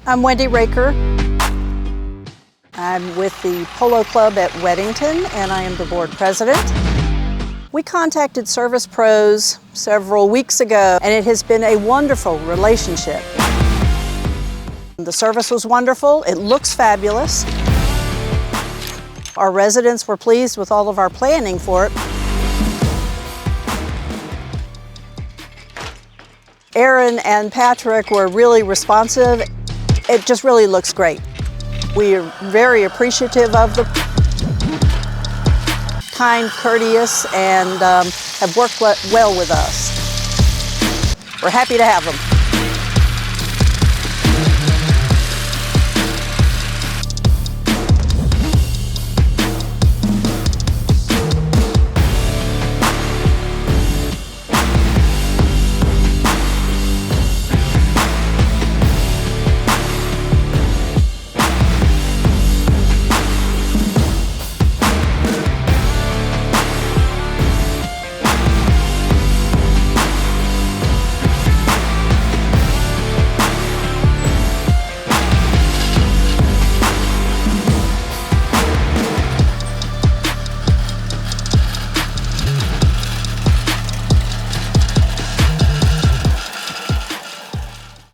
I'm Wendy Raker. I'm with the Polo Club at Weddington, and I am the board president. We contacted Service Pros several weeks ago, and it has been a wonderful relationship. The service was wonderful. It looks fabulous. Our residents were pleased with all of our planning for it. Aaron and Patrick were really responsive. It just really looks great. We are very appreciative of them, kind, courteous, and have worked well with us. We're happy to have them.